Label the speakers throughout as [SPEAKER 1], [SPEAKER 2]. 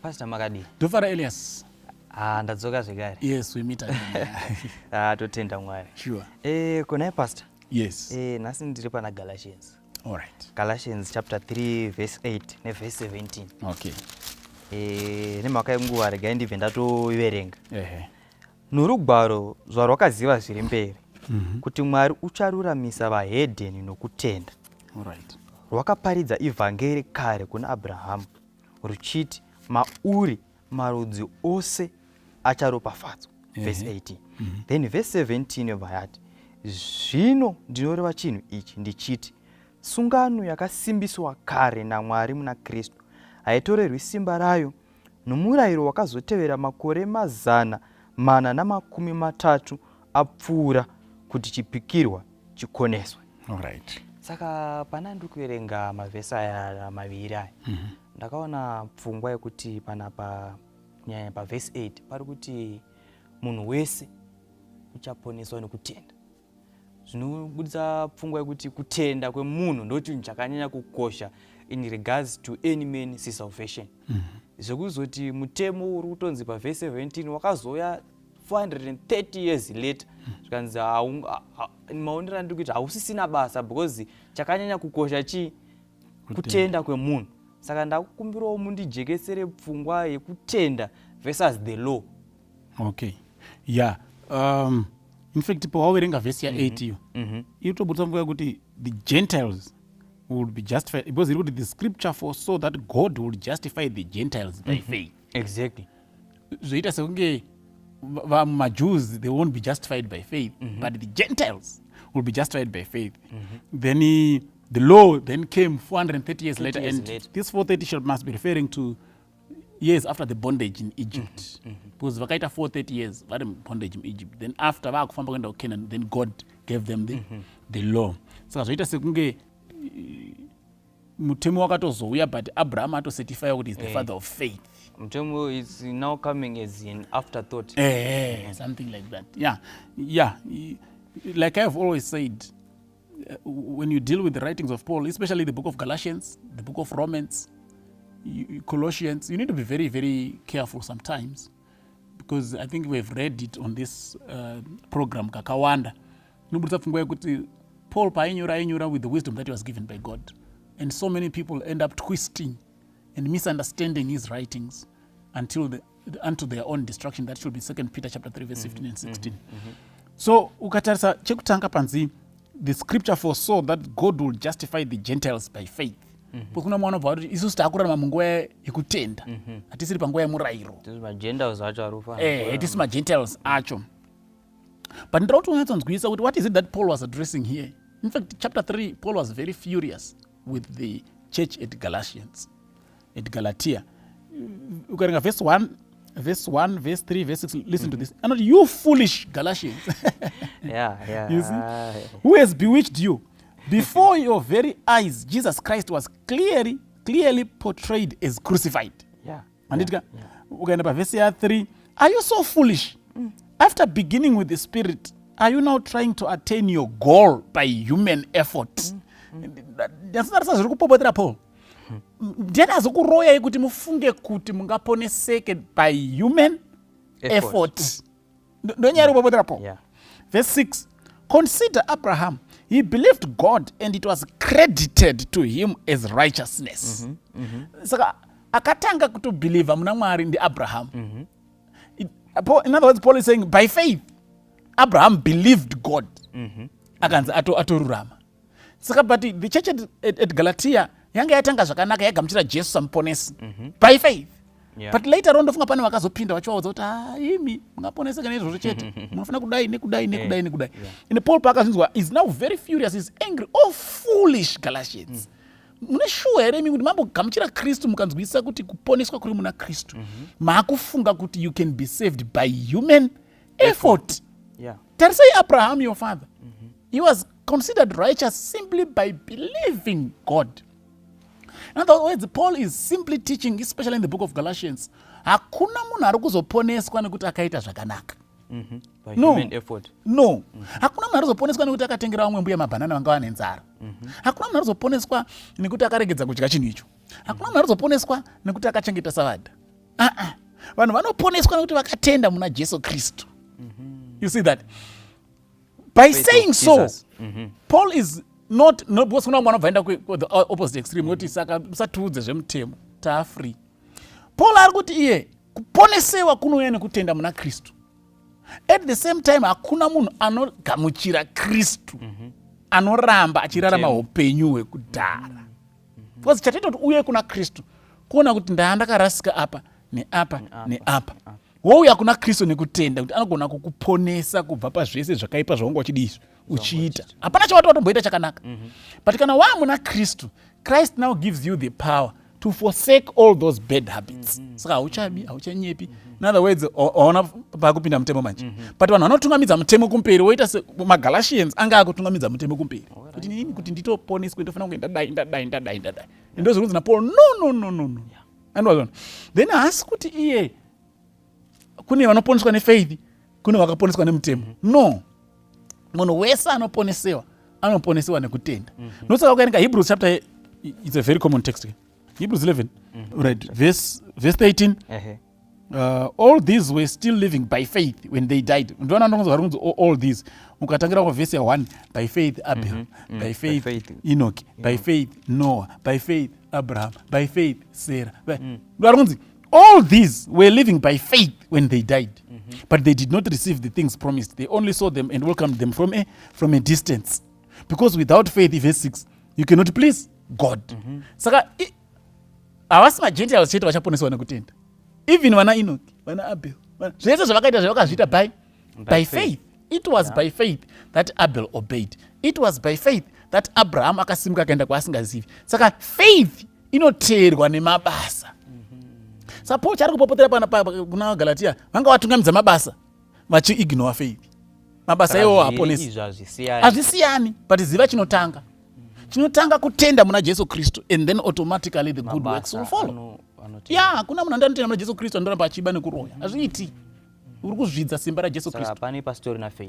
[SPEAKER 1] Pastor Makadi.
[SPEAKER 2] Dofara Elias.
[SPEAKER 1] Ndadzoka zvekare.
[SPEAKER 2] Yes, we meet again.
[SPEAKER 1] Totenda Mwari.
[SPEAKER 2] Sure.
[SPEAKER 1] Kunai Pastor?
[SPEAKER 2] Yes.
[SPEAKER 1] Nhasi ndiri pana Galatians.
[SPEAKER 2] All right.
[SPEAKER 1] Galatians chapter 3 verse 8 ne verse 17.
[SPEAKER 2] Okay.
[SPEAKER 1] Nemhaka yenguva regai ndibve ndatoiverenga.
[SPEAKER 2] Norugwaro
[SPEAKER 1] zvarwakaziva zviri mberi kuti Mwari ucharuramisa vahedheni nokutenda.
[SPEAKER 2] All right.
[SPEAKER 1] Rwakaparidza ivhangeri kare kuna Abrahamu ruchiti mauri marudzi ose acharopafadzwa. Verse 18. Then verse 17 yobva yati, zvino ndinoreva chinhu ichi ndichiti, sungano yakasimbiswa kare naMwari muna Kristu haitorerwi simba rayo nomurayiro wakazotevera makore 430 apfuura kuti chipikirwa chikoneswe.
[SPEAKER 2] All right.
[SPEAKER 1] Saka pana ndiri kuverenga mavhesi aya maviri aya ndakaona pfungwa yekuti panapa kunyanya pavhesi 8 pari kuti munhu wese uchaponeswa nekutenda. Zvinobudisa pfungwa yekuti kutenda kwemunhu ndo chinhu chakanyanya kukosha in regards to any man's salvation. Zvekuzoti mutemo uri kutonzi pavhesi 17 wakazoya 430 years later zvikanzi maonero andiri kuti hausisina basa because chakanyanya kukosha chi kutenda kwemunhu. Saka ndakukumbirawo mundijekesere pfungwa yekutenda versus the law.
[SPEAKER 2] Okay. Yeah. In fact, people are wearing a verse 8 you. You to put somewhere kuti the Gentiles would be justified because it would the scripture foresaw that God would justify the Gentiles by faith.
[SPEAKER 1] Exactly.
[SPEAKER 2] So it says Jews they won't be justified by faith, but the Gentiles will be justified by faith. Then the law then came 430 years later, and this 430 must be referring to years after the bondage in Egypt. Because vakaita 430 years vari bondage in Egypt. Then after vakufamba kuenda Canaan, then God gave them the law. Saka zvoita sekunge mutemo wakatozouya, but Abraham atocertify kuti is the father of faith.
[SPEAKER 1] Mutemo is now coming as an afterthought.
[SPEAKER 2] Something like that. Yeah. Like I've always said, when you deal with the writings of Paul, especially the book of Galatians, the book of Romans, Colossians, you need to be very, very careful sometimes, because I think we've read it on this program, Kakawanda. Paul ainyora with the wisdom that he was given by God. And so many people end up twisting and misunderstanding his writings unto their own destruction. That should be 2 Peter chapter 3, verse 15 and 16. So, ukatarisa chekutanga panzi, the scripture foresaw that God will justify the Gentiles by faith. Kuna mwana bvari isusu takurarama munguva yekutenda. Hatisiri panguva yemurayiro. Tisi ma-Gentiles acho. But ndira kuti unyatsonzwisa kuti what is it that Paul was addressing here? In fact, chapter 3, Paul was very furious with the church at Galatians, at Galatia. Ukarenga verse 1, verse 3, verse 6, listen to this. And you foolish Galatians. You see? Who has bewitched you? Before your very eyes, Jesus Christ was clearly portrayed as crucified. Verse 3, are you so foolish? After beginning with the Spirit, are you now trying to attain your goal by human effort? Ndasazviri kupopotera Paul. Ndiani azokuroya kuti mufunge kuti mungaponeseke by human effort. Ndonyari kupopotera Paul. Verse 6, consider Abraham. He believed God and it was credited to him as righteousness. Saka akatanga kutobelieve muna Mwari ndi Abraham. In other words, Paul is saying by faith Abraham believed God. Akanza atorurama. Saka but the church at Galatia yanga yatanga zvakanaka yagamuchira Jesu samuponesi by faith. But later on ndofunga pane vakazopinda vachivaudza kuti imi mungaponeseka nezvozvo chete, munofana kudai nekudai. And Paul pakazvinzwa is now very furious, is angry. Oh foolish Galatians. Mune sure here kuti mambogamuchira Kristu mukanzwisisa kuti kuponeswa kuri muna Kristu. Maakufunga kuti you can be saved by human effort. Tarisai Abraham your father. He was considered righteous simply by believing God. In other words, Paul is simply teaching, especially in the book of Galatians, hakuna munhu ari kuzoponeswa nekuti akaita zvakanaka.
[SPEAKER 1] By human effort.
[SPEAKER 2] No. Hakuna munhu ari kuzoponeswa nekuti akatengera vamwe mbuya mabhanana vanga vane nzara. Hakuna munhu ari kuzoponeswa nekuti akaregedza kudya chinhu icho. Hakuna munhu ari kuzoponeswa nekuti akachengeta savadha. vanhu vanoponeswa nekuti vakatenda muna Jesu Kristu. You see that? By
[SPEAKER 1] Faith
[SPEAKER 2] saying
[SPEAKER 1] of
[SPEAKER 2] so,
[SPEAKER 1] Jesus.
[SPEAKER 2] Paul is not because kuna mwana vaenda the opposite extreme kuti saka musatiudze zvemutemo taafree. Paul ari kuti iye kuponesewa kunouya nekutenda muna Kristu. At the same time hakuna munhu anogamuchira Kristu anoramba achirarama upenyu hwekudhara. Because chatoita kuti uye kuna Kristu kuona kuti ndakarasika apa neapa neapa. Wouya kuna Kristu nekutenda kuti anogona kukuponesa kubva pazvese zvakaipa zvaunga uchidizvo uchiita. Hapana chawatotomboita chakanaka. But kana wamuna Kristu, Christ now gives you the power to forsake all those bad habits. Saka hauchabi, hauchanyepi. In other words, waona pakupinda mutemo manje. But vanhu vanotungamidza mutemo kumberi woita maGalatians anga akutungamidza mutemo kumberi. Kuti nini kuti nditoponeswe ndofana kunge ndadai. Ndo zvinonzi naPaul no. Andwazona. Then haasi kuti iye kune vanoponeswa nefaith, kune vakaponeswa nemutemo. No. Munhu wese anoponesewa nekutenda. Nosaka ukaerenga Hebrews chapter, it's a very common text. Hebrews 11, right, verse 13. All these were still living by faith when they died. All these. Ukatangira kwa verse 1, by faith Abel, by faith Enoch, by faith Noah, by faith Abraham, by faith Sarah. All these were living by faith when they died, but they did not receive the things promised. They only saw them and welcomed them from a distance. Because without faith, verse 6, you cannot please God. Saka havasi maGentiles chete vachaponeswa nekutenda. Even vana Enoch, vana Abel, zvese zvavakaita zvavakazviita by faith. It was by faith that Abel obeyed. It was by faith that Abraham akasimuka akaenda kwaasingazivi. Saka faith inoteerwa nemabasa. Saka Paul chari kupopotera kuna Galatia vanga vatungamidza mabasa vachiignore faith. Mabasa iwo haponesi. Hazvisiyani, but ziva chinotanga. Chinotanga kutenda muna Jesu Kristu, and then automatically the good works will follow. Yeah, kuna munhu anotenda muna Jesu Kristu andoramba achiba nekuroya. Hazviiti. Uri kuzvidza simba raJesu Kristu.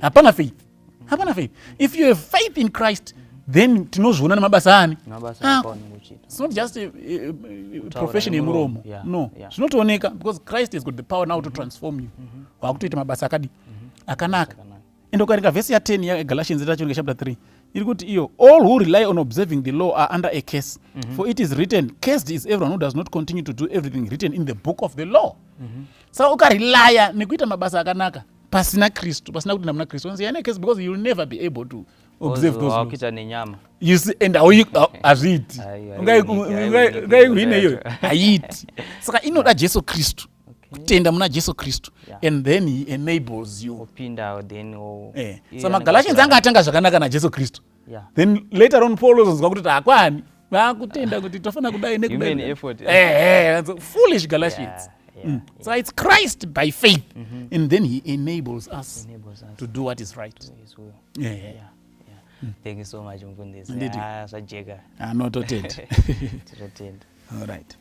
[SPEAKER 2] Hapana faith. If you have faith in Christ, then tinozviona nemabasa ani. It's not just a profession yemuromo. No. Zvinotooneka because Christ has got the power now to transform you. Wakutoita mabasa akadi akanaka. Endo ukaringa verse ya 10 ya Galatians chapter 3. Iri kuti iyo, all who rely on observing the law are under a curse. For it is written, cursed is everyone who does not continue to do everything written in the book of the law. So ukarelaya nekuita mabasa akanaka pasina Kristu, pasina kutenda muna Kristu. Once you're curse because you will never be able to observe those laws. You see, and how you aziti. Ngai hineyo haiti. Saka inoda Jesu Kristu. Kutenda muna Jesu Kristu, and then he enables you. So maGalatians anga atanga zvakanaka na Jesu Kristu. Then later on Paul uzonzwa kuti hakwani vakutenda kuti tofana kudai nekudai. That's foolish Galatians. So it's Christ by faith, and then he enables us to do what is right.
[SPEAKER 1] Thank you so much, Mfundisi.
[SPEAKER 2] Not to tend. All right.